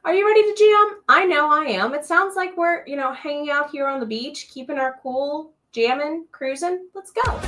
Are you ready to jam? I know I am. It sounds like we're, hanging out here on the beach, keeping our cool, jamming, cruising. Let's go.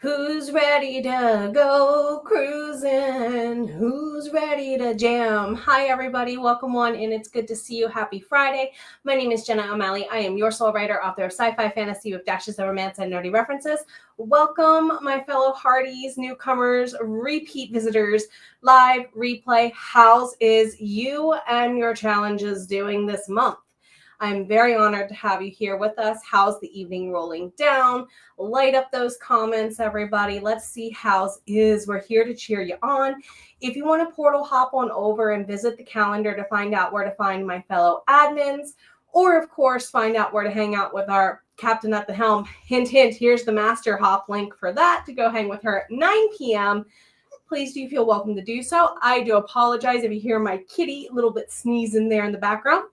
Who's ready to go cruising? Who's ready to jam? Hi, everybody. Welcome on in. It's good to see you. Happy Friday. My name is Jenna O'Malley. I am your soul writer, author of sci-fi fantasy with dashes of romance and nerdy references. Welcome, my fellow hearties, newcomers, repeat visitors, live, replay. How's is you and your challenges doing this month? I'm very honored to have you here with us. How's the evening rolling down? Light up those comments, everybody. Let's see how's is. We're here to cheer you on. If you want to portal hop on over and visit the calendar to find out where to find my fellow admins, or of course, find out where to hang out with our captain at the helm. Hint, hint, here's the master hop link for that to go hang with her at 9 p.m. Please do feel welcome to do so. I do apologize if you hear my kitty a little bit sneezing there in the background.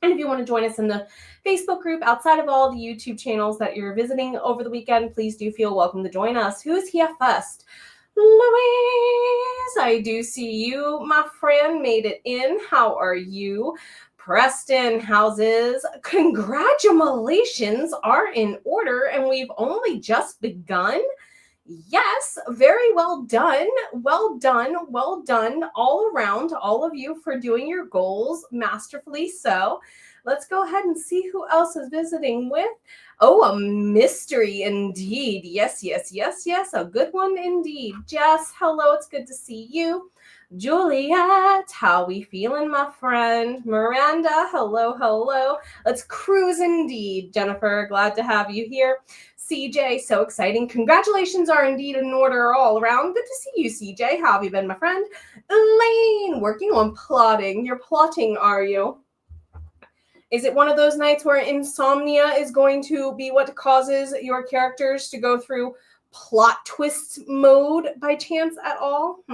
And if you want to join us in the Facebook group outside of all the YouTube channels that you're visiting over the weekend, please do feel welcome to join us. Who's here first? Louise, I do see you, my friend, made it in. How are you? Preston, how's is? Congratulations are in order, and we've only just begun. Yes, very well done. Well done. Well done all around, all of you for doing your goals masterfully so. Let's go ahead and see who else is visiting with. Oh, a mystery indeed. Yes, yes, yes, yes. A good one indeed. Jess, hello. It's good to see you. Juliet, how we feeling, my friend? Miranda, hello, hello. Let's cruise indeed. Jennifer, glad to have you here. CJ, so exciting. Congratulations are indeed in order all around. Good to see you, CJ. How have you been, my friend? Elaine, working on plotting. You're plotting, are you? Is it one of those nights where insomnia is going to be what causes your characters to go through plot twist mode by chance at all?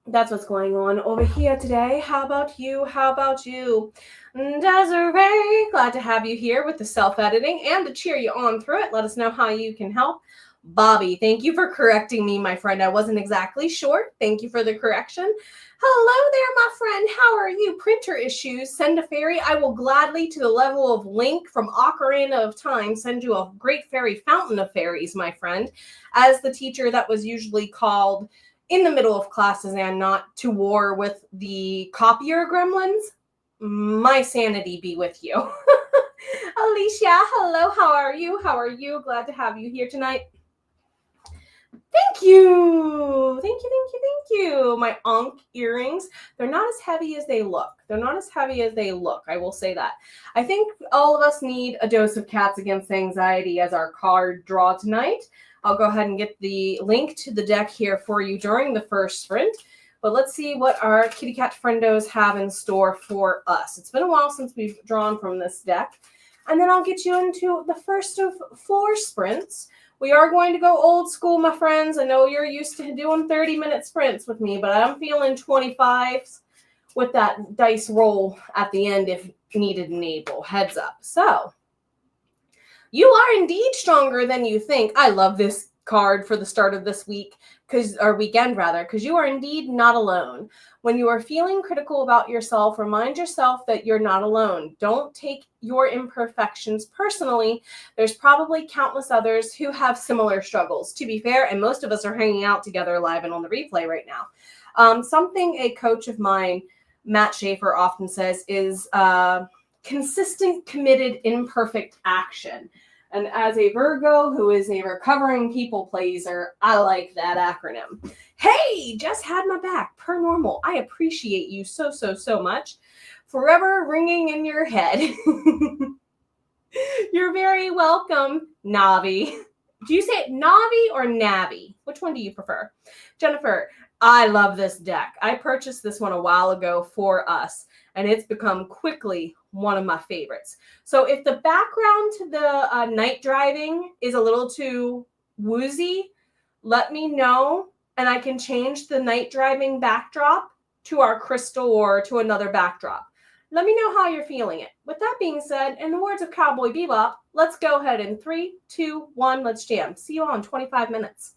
That's what's going on over here today. How about you? How about you? Desiree, glad to have you here with the self-editing and to cheer you on through it. Let us know how you can help. Bobby, thank you for correcting me, my friend. I wasn't exactly sure. Thank you for the correction. Hello there, my friend. How are you? Printer issues. Send a fairy. I will gladly, to the level of Link from Ocarina of Time, send you a great fairy fountain of fairies, my friend. As the teacher that was usually called in the middle of classes and not to war with the copier gremlins, my sanity be with you. Alicia, hello. How are you? How are you? Glad to have you here tonight. Thank you. Thank you, thank you, thank you. My Ankh earrings, they're not as heavy as they look. They're not as heavy as they look. I will say that. I think all of us need a dose of Cats Against Anxiety as our card draw tonight. I'll go ahead and get the link to the deck here for you during the first sprint. But let's see what our kitty cat friendos have in store for us. It's been a while since we've drawn from this deck. And then I'll get you into the first of 4 sprints. We are going to go old school, my friends. I know you're used to doing 30-minute sprints with me, but I'm feeling 25s with that dice roll at the end if needed and able. Heads up. So you are indeed stronger than you think. I love this card for the start of this week, or weekend rather, because you are indeed not alone. When you are feeling critical about yourself, remind yourself that you're not alone. Don't take your imperfections personally. There's probably countless others who have similar struggles, to be fair, and most of us are hanging out together live and on the replay right now. Something a coach of mine, Matt Schaefer, often says is consistent, committed, imperfect action. And as a Virgo who is a recovering people pleaser, I like that acronym. Hey, just had my back per normal. I appreciate you so, so, so much. Forever ringing in your head. You're very welcome, Navi. Do you say it Navi or Navi? Which one do you prefer? Jennifer, I love this deck. I purchased this one a while ago for us, and it's become quickly one of my favorites. So if the background to the night driving is a little too woozy, let me know, and I can change the night driving backdrop to our crystal or to another backdrop. Let me know how you're feeling it. With that being said, in the words of Cowboy Bebop, let's go ahead in 3, 2, 1, let's jam. See you all in 25 minutes.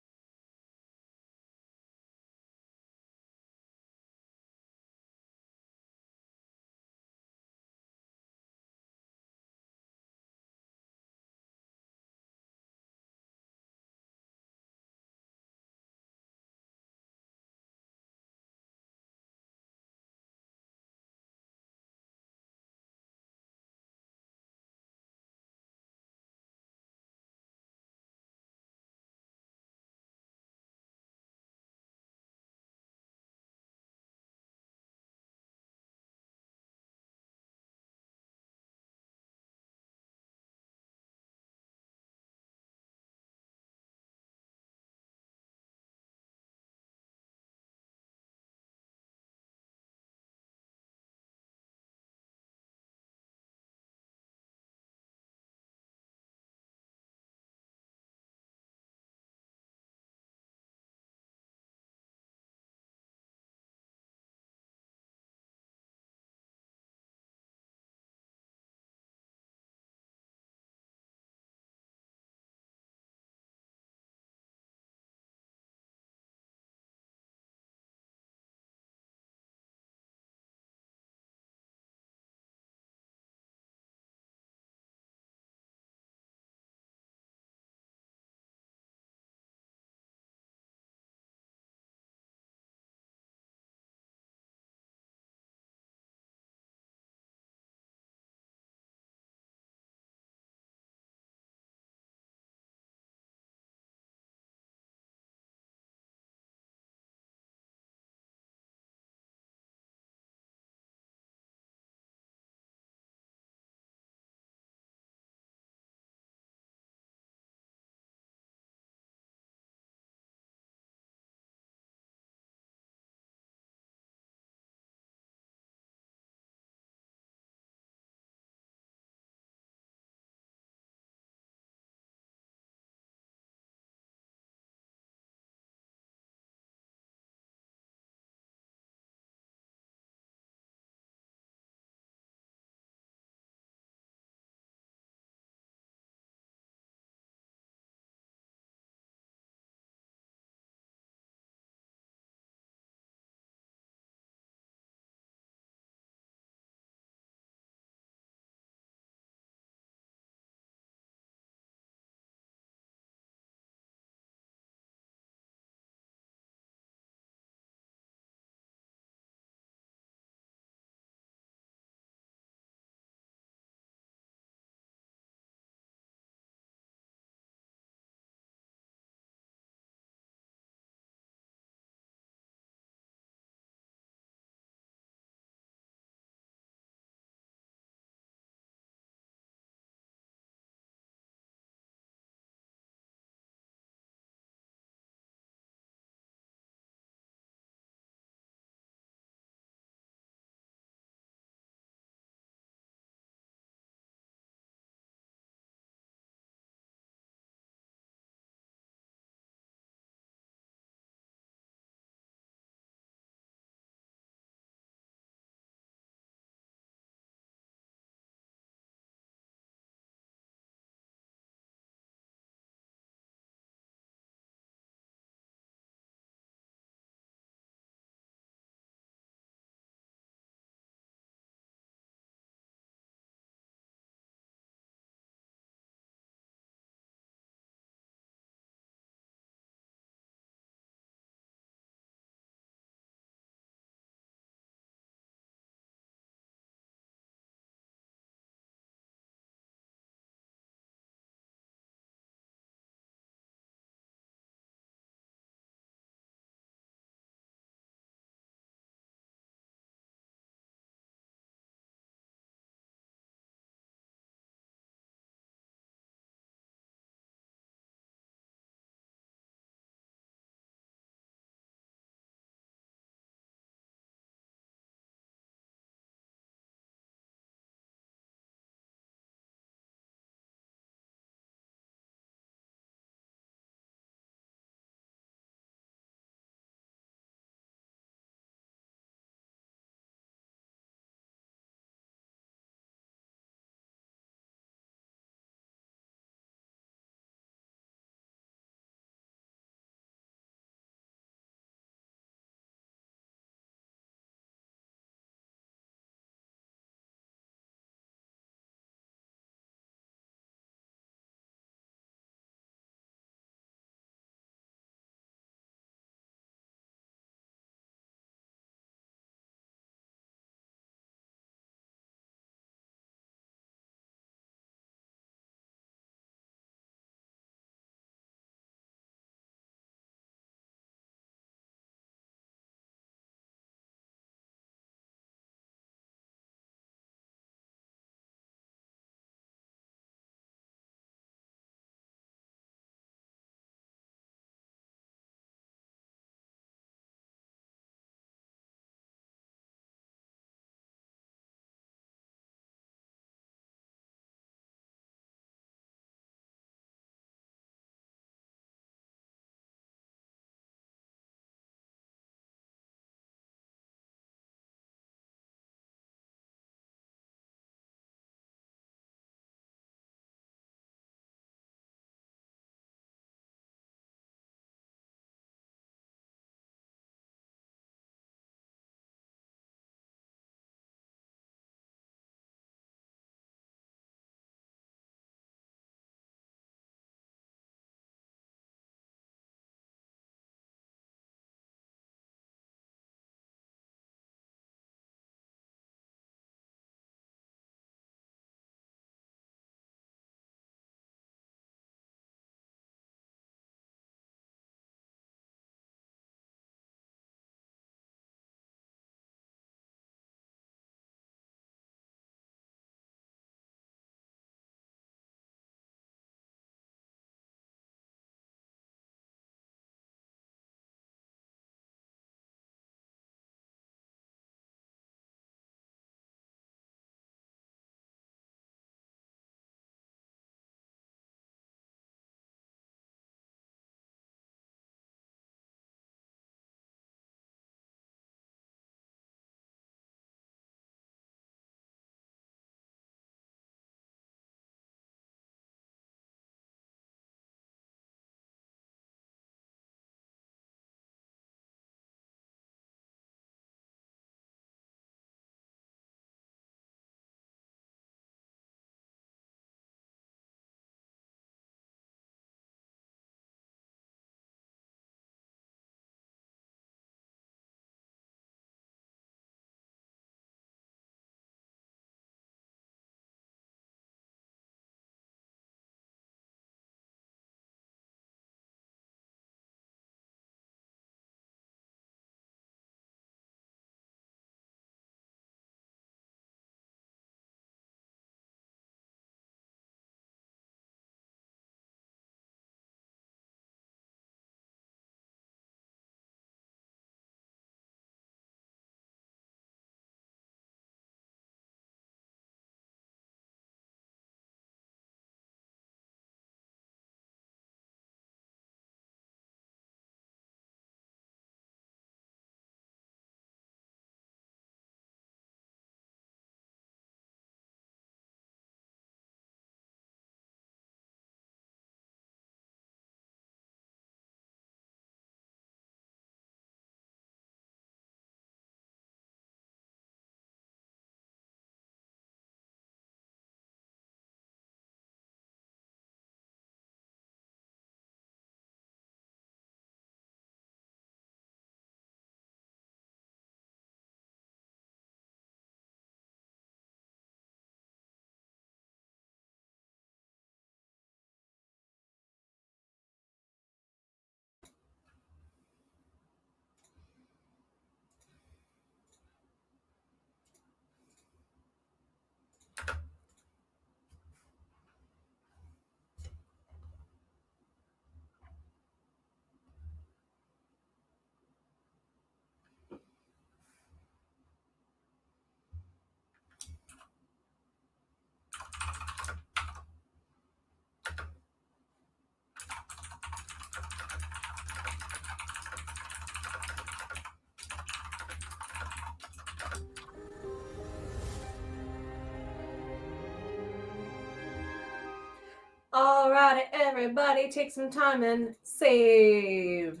Alrighty, everybody, take some time and save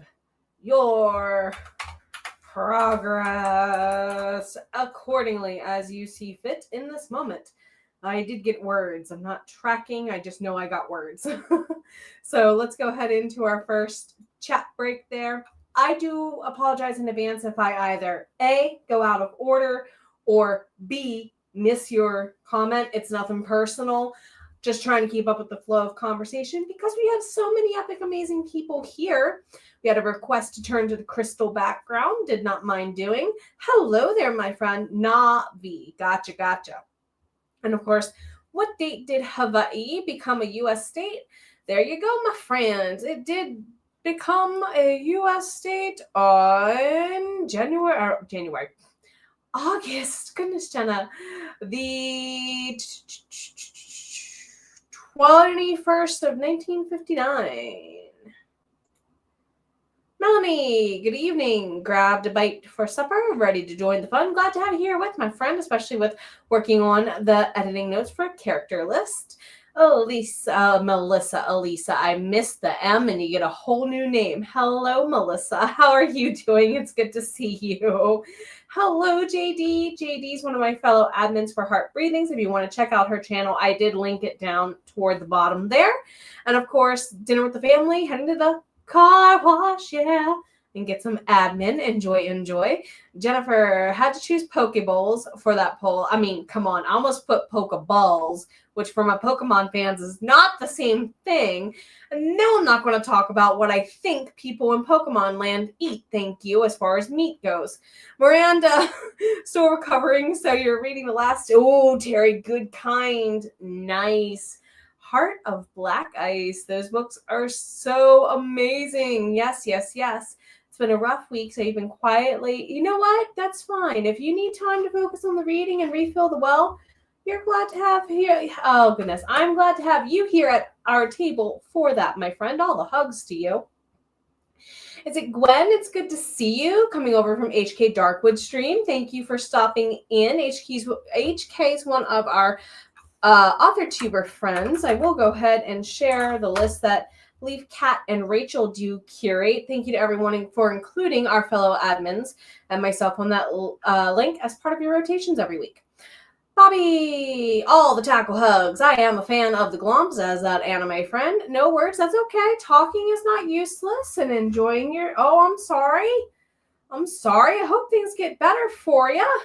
your progress accordingly as you see fit in this moment. I did get words. I'm not tracking. I just know I got words. So let's go ahead into our first chat break there. I do apologize in advance if I either A, go out of order, or B, miss your comment. It's nothing personal. Just trying to keep up with the flow of conversation because we have so many epic, amazing people here. We had a request to turn to the crystal background. Did not mind doing. Hello there, my friend. Navi. Gotcha. And of course, what date did Hawaii become a U.S. state? There you go, my friends. It did become a U.S. state on August. Goodness, Jenna. The 21st of 1959. Melanie, good evening. Grabbed a bite for supper, ready to join the fun. Glad to have you here with my friend, especially with working on the editing notes for a character list. Melissa, I missed the M and you get a whole new name. Hello, Melissa. How are you doing? It's good to see you. Hello, JD. JD's one of my fellow admins for HeartBreathings. If you want to check out her channel, I did link it down toward the bottom there. And of course, dinner with the family, heading to the car wash, yeah, and get some admin. Enjoy. Jennifer had to choose Pokeballs for that poll. I mean, come on, I almost put Pokeballs, which for my Pokemon fans is not the same thing. And no, I'm not going to talk about what I think people in Pokemon land eat, thank you, as far as meat goes. Miranda, still recovering, so you're reading the last. Oh, Terry, good kind, nice. Heart of Black Ice. Those books are so amazing. Yes. It's been a rough week, so you've been quietly. You know what? That's fine. If you need time to focus on the reading and refill the well, you're glad to have here. Oh, goodness. I'm glad to have you here at our table for that, my friend. All the hugs to you. Is it Gwen? It's good to see you coming over from HK Darkwood stream. Thank you for stopping in. HK's one of our authortuber friends. I will go ahead and share the list that I believe Kat and Rachel do curate. Thank you to everyone for including our fellow admins and myself on that link as part of your rotations every week. Bobby, all the tackle hugs. I am a fan of the glomps as that anime friend. No words, that's okay. Talking is not useless and enjoying your... Oh, I'm sorry. I hope things get better for you.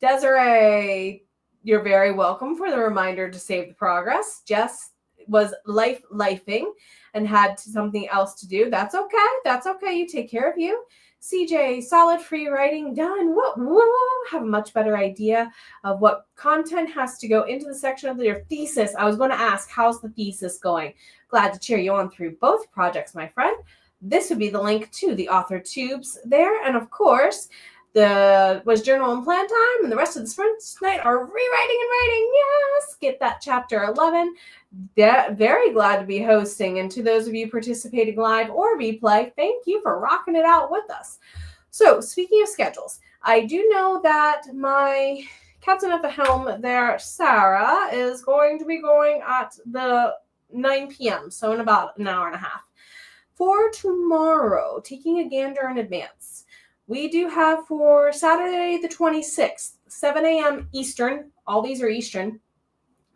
Desiree, you're very welcome for the reminder to save the progress. Jess was lifing and had something else to do. That's okay. You take care of you. CJ, solid free writing done. Whoa. Have a much better idea of what content has to go into the section of your thesis. I was going to ask, how's the thesis going? Glad to cheer you on through both projects, my friend. This would be the link to the author tubes there. And of course, was journal and plan time, and the rest of the sprint night are rewriting and writing. Yes, get that chapter 11. Very glad to be hosting, and to those of you participating live or replay, thank you for rocking it out with us. So, speaking of schedules, I do know that my captain at the helm there, Sarah, is going to be going at the 9 p.m., so in about an hour and a half. For tomorrow, taking a gander in advance, we do have for Saturday the 26th, 7 a.m. Eastern. All these are Eastern.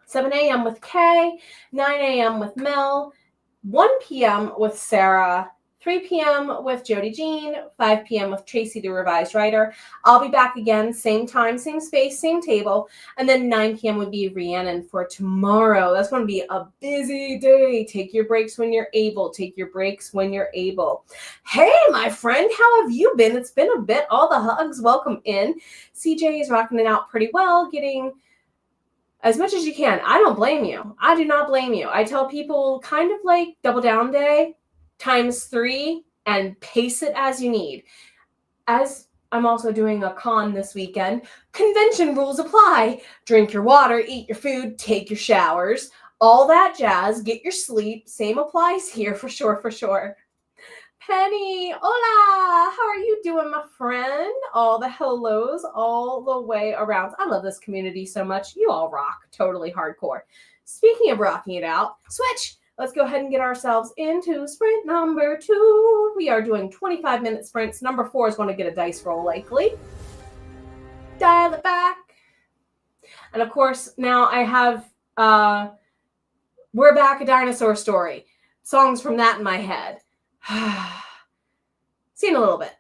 7 a.m. with Kay, 9 a.m. with Mel, 1 p.m. with Sarah, 3 p.m. with Jody Jean, 5 p.m. with Tracy, the revised writer. I'll be back again, same time, same space, same table. And then 9 p.m. would be Rhiannon for tomorrow. That's going to be a busy day. Take your breaks when you're able. Hey, my friend, how have you been? It's been a bit. All the hugs, welcome in. CJ is rocking it out pretty well, getting as much as you can. I don't blame you. I do not blame you. I tell people kind of like double down day ×3 and pace it as you need. As I'm also doing a con this weekend, convention rules apply. Drink your water, eat your food, take your showers, all that jazz, get your sleep. Same applies here for sure. Penny, hola, how are you doing, my friend? All the hellos all the way around. I love this community so much. You all rock, totally hardcore. Speaking of rocking it out, switch. Let's go ahead and get ourselves into sprint number 2. We are doing 25-minute sprints. Number 4 is going to get a dice roll likely. Dial it back. And of course, now I have We're Back, A Dinosaur Story. Songs from that in my head. See you in a little bit.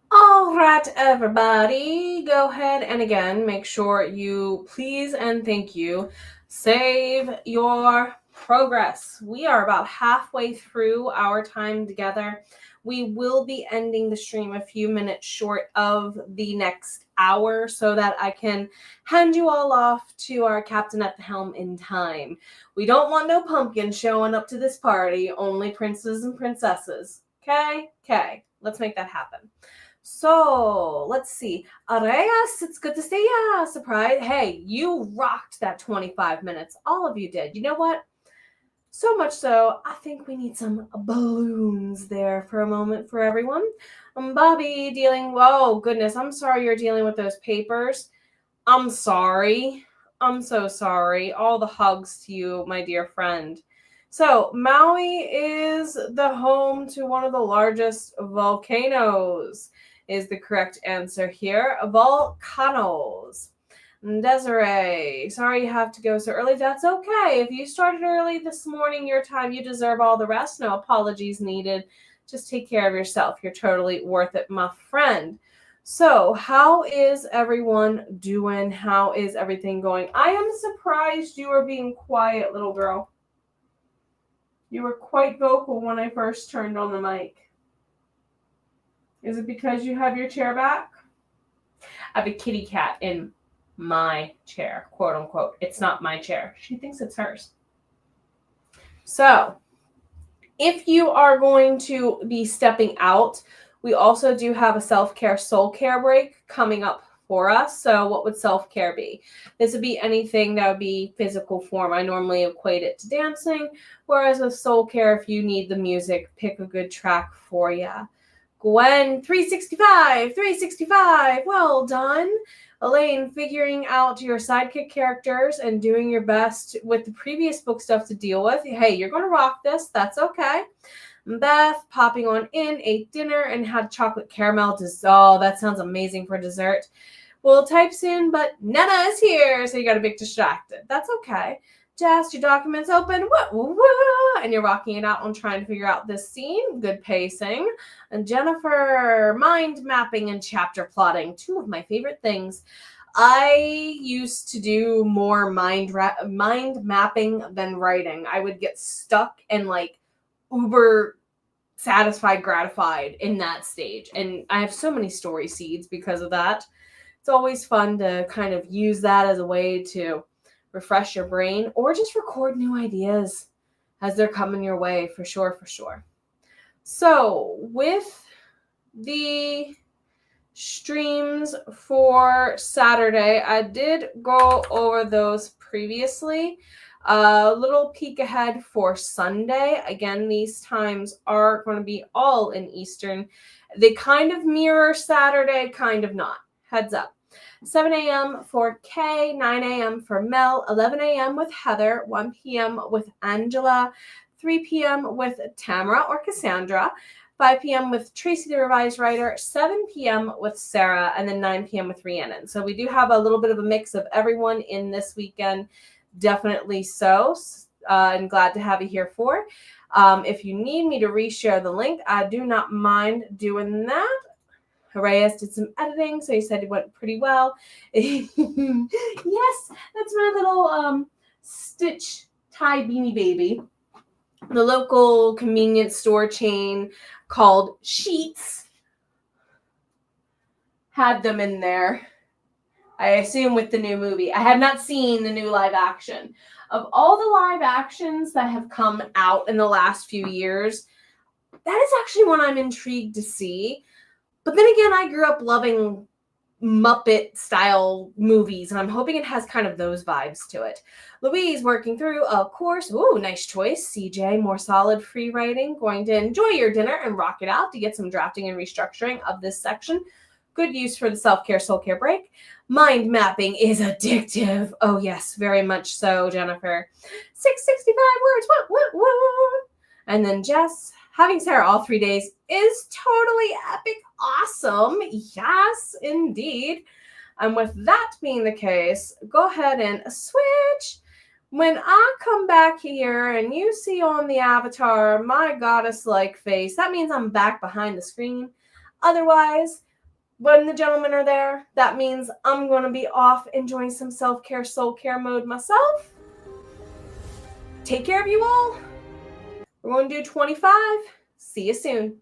All right, everybody, go ahead and again, make sure you please and thank you save your progress. We are about halfway through our time together. We will be ending the stream a few minutes short of the next hour so that I can hand you all off to our captain at the helm in time. We don't want no pumpkins showing up to this party, only princes and princesses. Okay, let's make that happen. So let's see. Areyas, it's good to see ya. Surprise. Hey, you rocked that 25 minutes. All of you did. You know what? So much so, I think we need some balloons there for a moment for everyone. Bobby oh goodness, I'm sorry you're dealing with those papers. I'm sorry. I'm so sorry. All the hugs to you, my dear friend. So, Maui is the home to one of the largest volcanoes, is the correct answer here. Volcanoes. Desiree, sorry you have to go so early. That's okay. If you started early this morning, your time, you deserve all the rest. No apologies needed. Just take care of yourself. You're totally worth it, my friend. So, how is everyone doing? How is everything going? I am surprised you are being quiet, little girl. You were quite vocal when I first turned on the mic. Is it because you have your chair back? I have a kitty cat in my chair, quote unquote. It's not my chair. She thinks it's hers. So, if you are going to be stepping out, we also do have a self-care, soul care break coming up for us. So what would self-care be? This would be anything that would be physical form. I normally equate it to dancing, whereas with soul care, if you need the music, pick a good track for you. Gwen, 365, well done. Elaine, figuring out your sidekick characters and doing your best with the previous book stuff to deal with. Hey, you're going to rock this. That's okay. Beth, popping on in, ate dinner, and had chocolate caramel dessert. Oh, that sounds amazing for dessert. Will types in, but Nana is here, so you got a bit distracted. That's okay. Jess, your documents open, and you're rocking it out on trying to figure out this scene. Good pacing. And Jennifer, mind mapping and chapter plotting, two of my favorite things. I used to do more mind mapping than writing. I would get stuck and uber satisfied, gratified in that stage. And I have so many story seeds because of that. It's always fun to kind of use that as a way to refresh your brain or just record new ideas as they're coming your way, for sure. So with the streams for Saturday, I did go over those previously. A little peek ahead for Sunday. Again, these times are going to be all in Eastern. They kind of mirror Saturday, kind of not. Heads up. 7 a.m. for Kay, 9 a.m. for Mel, 11 a.m. with Heather, 1 p.m. with Angela, 3 p.m. with Tamara or Cassandra, 5 p.m. with Tracy, the revised writer, 7 p.m. with Sarah, and then 9 p.m. with Rhiannon. So we do have a little bit of a mix of everyone in this weekend. Definitely so. I'm glad to have you here for. If you need me to reshare the link, I do not mind doing that. Reyes did some editing, so he said it went pretty well. Yes, that's my little stitch tie beanie baby. The local convenience store chain called Sheets had them in there. I assume with the new movie. I have not seen the new live action. Of all the live actions that have come out in the last few years, that is actually one I'm intrigued to see. But then again, I grew up loving Muppet style movies, and I'm hoping it has kind of those vibes to it. Louise working through a course. Ooh, nice choice. CJ, more solid free writing. Going to enjoy your dinner and rock it out to get some drafting and restructuring of this section. Good use for the self-care, soul-care break. Mind mapping is addictive. Oh, yes, very much so, Jennifer. 665 words. What? And then Jess, having Sarah all 3 days is totally epic awesome. Yes, indeed. And with that being the case, go ahead and switch. When I come back here and you see on the avatar my goddess-like face, that means I'm back behind the screen. Otherwise, when the gentlemen are there, that means I'm going to be off enjoying some self-care, soul-care mode myself. Take care of you all. We're going to do 25. See you soon.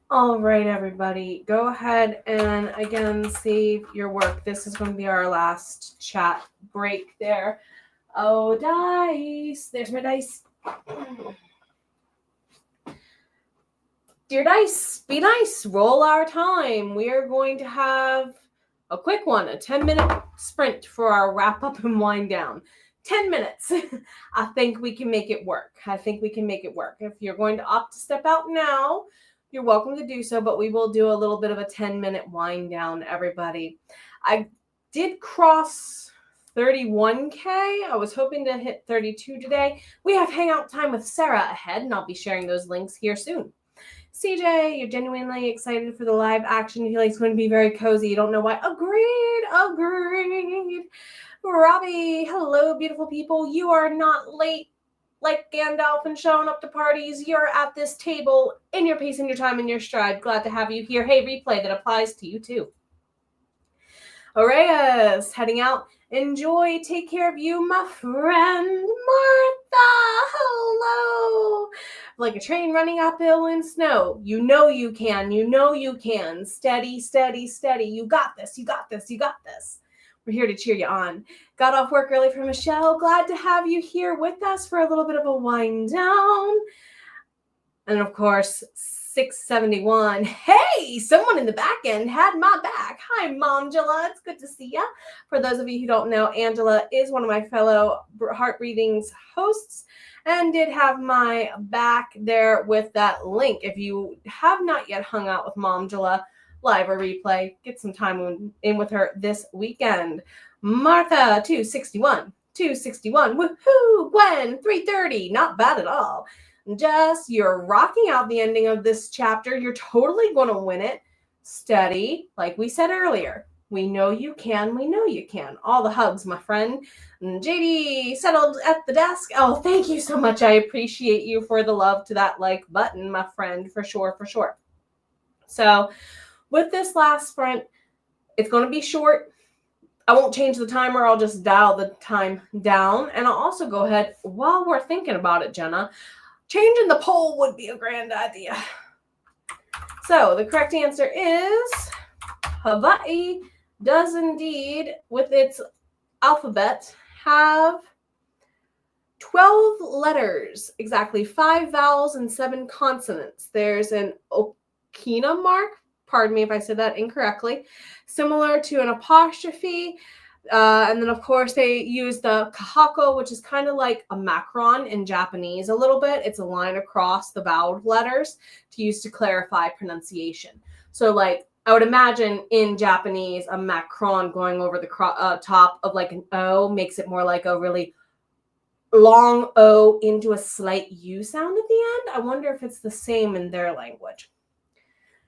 All right, everybody, go ahead and again save your work. This is going to be our last chat break there. Oh, dice. There's my dice. Dear dice, be nice. Roll our time. We are going to have a quick one, a 10-minute sprint for our wrap up and wind down. 10 minutes. I think we can make it work. If you're going to opt to step out now, you're welcome to do so, but we will do a little bit of a 10-minute wind down, everybody. I did cross 31K. I was hoping to hit 32 today. We have hangout time with Sarah ahead, and I'll be sharing those links here soon. CJ, you're genuinely excited for the live action. You feel like it's going to be very cozy. You don't know why. Agreed. Robbie, hello, beautiful people. You are not late like Gandalf and showing up to parties. You're at this table in your pace, in your time, in your stride. Glad to have you here. Hey, replay, that applies to you too. Aureus, heading out. Enjoy. Take care of you, my friend. Martha, hello. Like a train running uphill in snow. You know you can. Steady. You got this. We're here to cheer you on. Got off work early for Michelle. Glad to have you here with us for a little bit of a wind down. And of course, 671. Hey, someone in the back end had my back. Hi, Momjula. It's good to see ya. For those of you who don't know, Angela is one of my fellow HeartBreathings hosts and did have my back there with that link. If you have not yet hung out with Momjula, live or replay, get some time in with her this weekend. Martha, 261. Woohoo! Gwen, 330. Not bad at all. Jess, you're rocking out the ending of this chapter. You're totally going to win it. Steady, like we said earlier. We know you can. All the hugs, my friend. And JD, settled at the desk. Oh, thank you so much. I appreciate you for the love to that like button, my friend, for sure. So, with this last sprint, it's going to be short. I won't change the timer. I'll just dial the time down. And I'll also go ahead, while we're thinking about it, Jenna, changing the poll would be a grand idea. So the correct answer is Hawaii does indeed, with its alphabet, have 12 letters, exactly 5 vowels and 7 consonants. There's an Okina mark. Pardon me if I said that incorrectly. Similar to an apostrophe. And then, of course, they use the kahako, which is kind of like a macron in Japanese a little bit. It's a line across the vowel letters to use to clarify pronunciation. So, like, I would imagine in Japanese, a macron going over the top of like an O makes it more like a really long O into a slight U sound at the end. I wonder if it's the same in their language.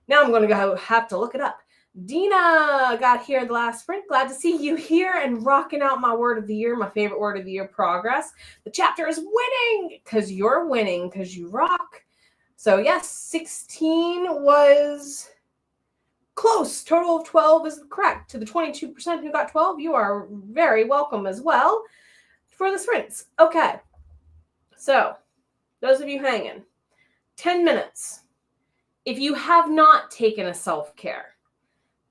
Now I'm going to have to look it up. Dina got here the last sprint. Glad to see you here and rocking out my word of the year, my favorite word of the year, progress. The chapter is winning because you're winning, because you rock. So yes, 16 was close. Total of 12 is correct. To the 22% who got 12, you are very welcome as well for the sprints. Okay. So those of you hanging, 10 minutes. If you have not taken a self-care,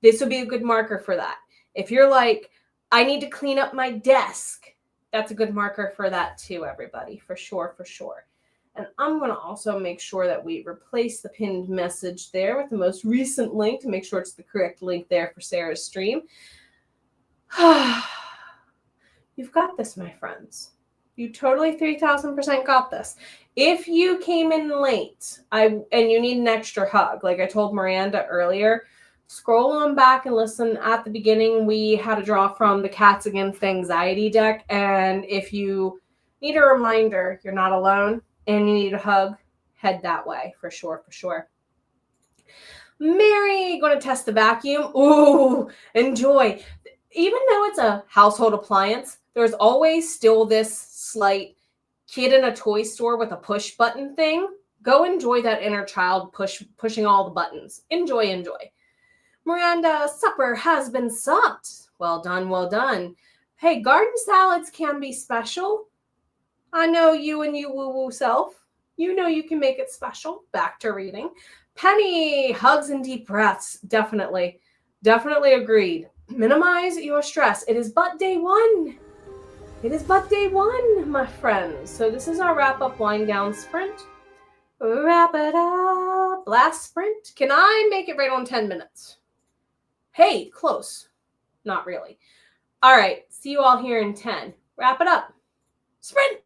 this would be a good marker for that. If you're like, I need to clean up my desk, that's a good marker for that too, everybody, for sure. And I'm going to also make sure that we replace the pinned message there with the most recent link to make sure it's the correct link there for Sarah's stream. You've got this, my friends. You totally 3,000% got this. If you came in late and you need an extra hug, like I told Miranda earlier, scroll on back and listen. At the beginning, we had a draw from the Cats Against Anxiety deck. And if you need a reminder, you're not alone and you need a hug, head that way for sure, for sure. Mary, going to test the vacuum. Ooh, enjoy. Even though it's a household appliance, there's always still this slight kid in a toy store with a push button thing. Go enjoy that inner child pushing all the buttons. Enjoy, enjoy. Miranda, supper has been supped. Well done, well done. Hey, garden salads can be special. I know you and you woo-woo self. You know you can make it special. Back to reading. Penny, hugs and deep breaths. Definitely. Definitely agreed. Minimize your stress. It is but day one. It is but day one, my friends. So this is our wrap-up wind down sprint. Wrap it up. Last sprint. Can I make it right on 10 minutes? Hey, close. Not really. All right. See you all here in 10. Wrap it up. Sprint.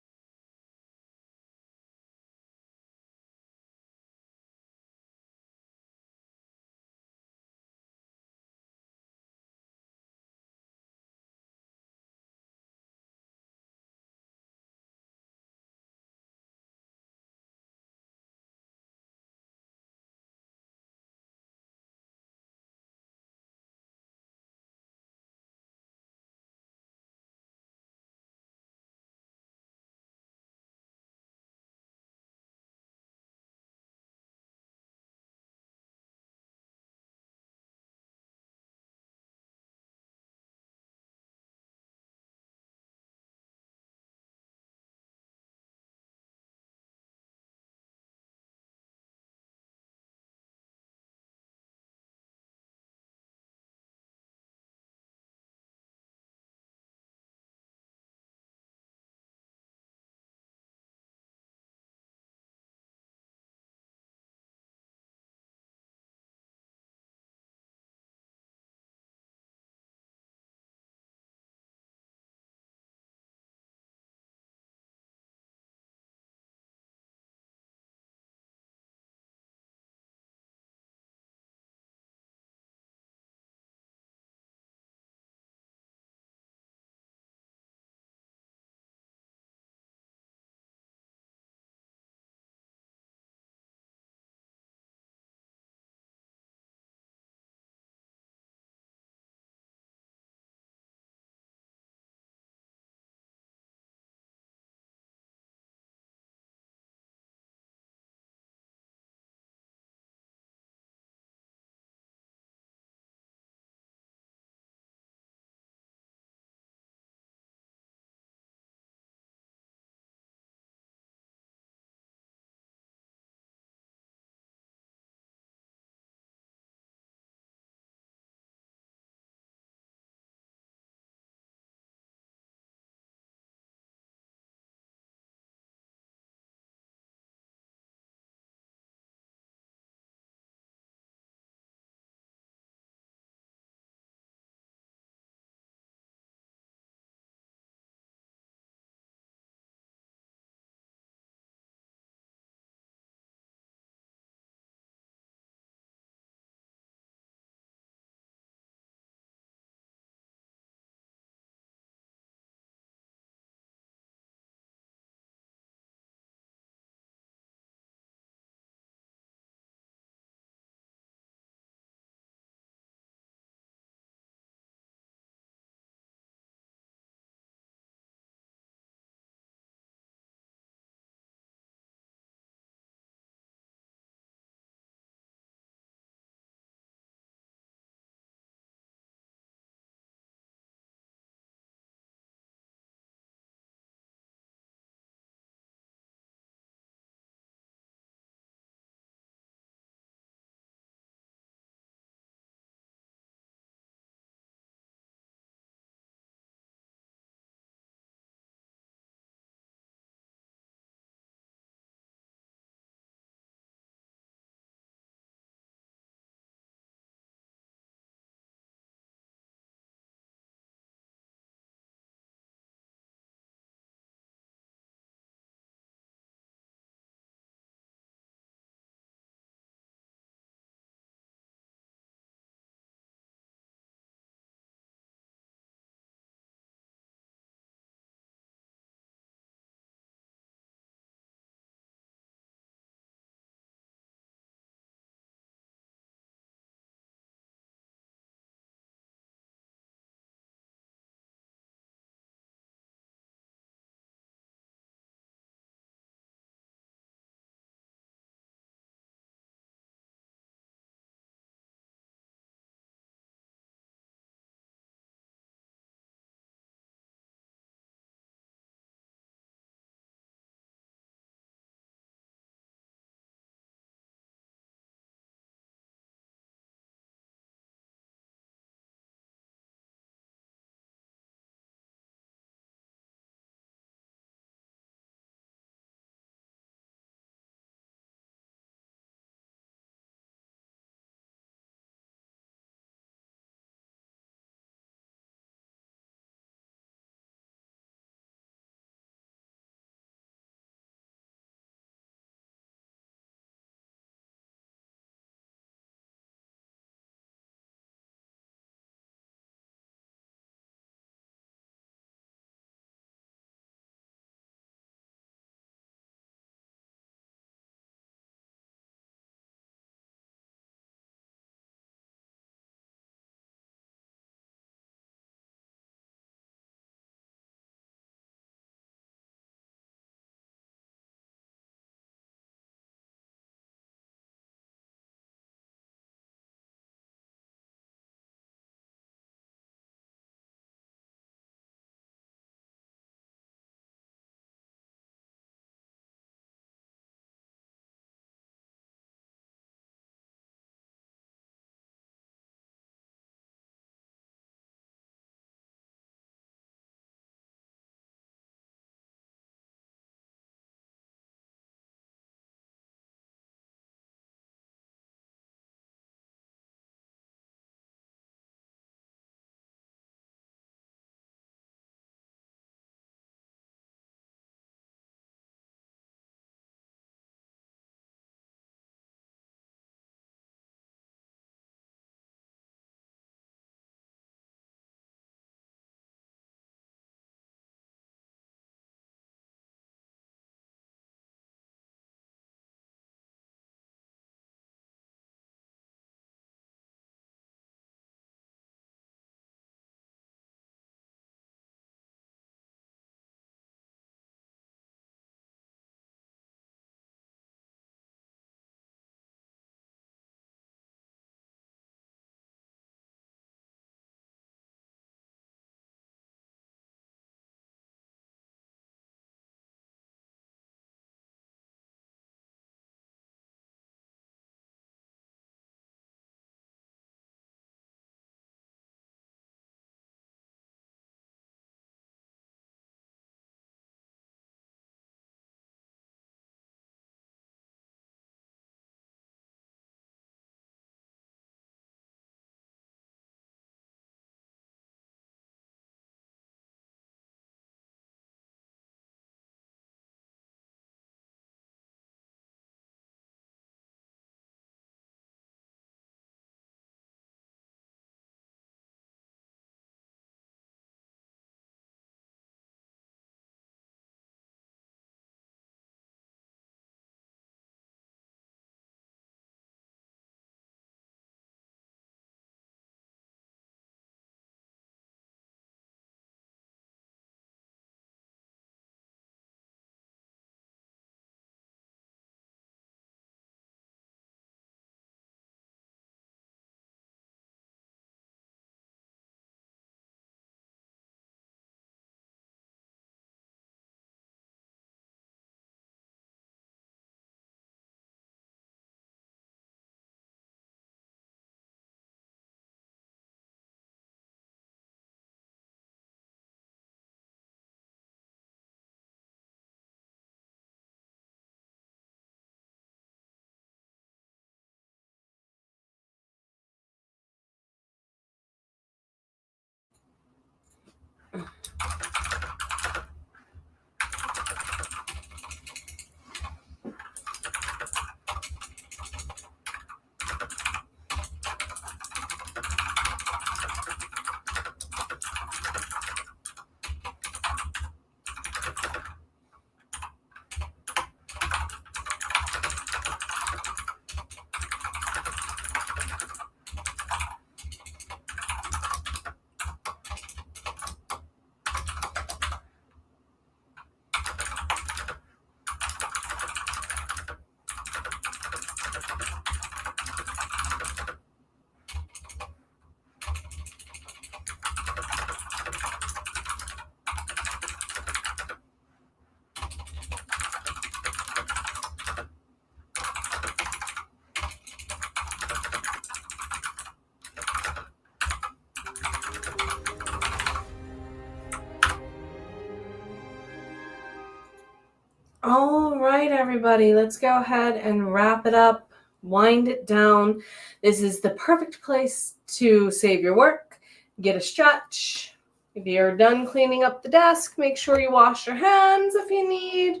All right, everybody, let's go ahead and wrap it up, wind it down. This is the perfect place to save your work, get a stretch. If you're done cleaning up the desk, make sure you wash your hands if you need,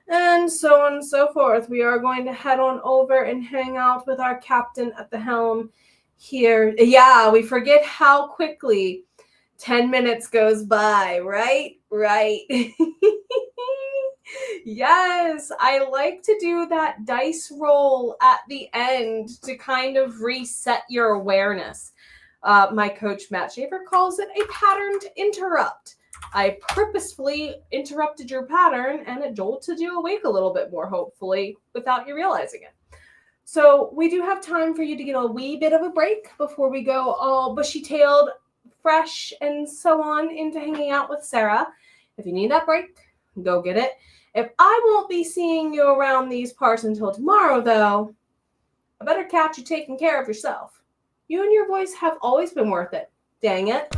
and so on and so forth. We are going to head on over and hang out with our captain at the helm here. Yeah, we forget how quickly 10 minutes goes by, right? Right. Yes, I like to do that dice roll at the end to kind of reset your awareness. My coach, Matt Schaefer, calls it a patterned interrupt. I purposefully interrupted your pattern and it jolted you awake a little bit more, hopefully, without you realizing it. So we do have time for you to get a wee bit of a break before we go all bushy-tailed, fresh, and so on into hanging out with Sarah. If you need that break, go get it. If I won't be seeing you around these parts until tomorrow, though, I better catch you taking care of yourself. You and your voice have always been worth it. Dang it.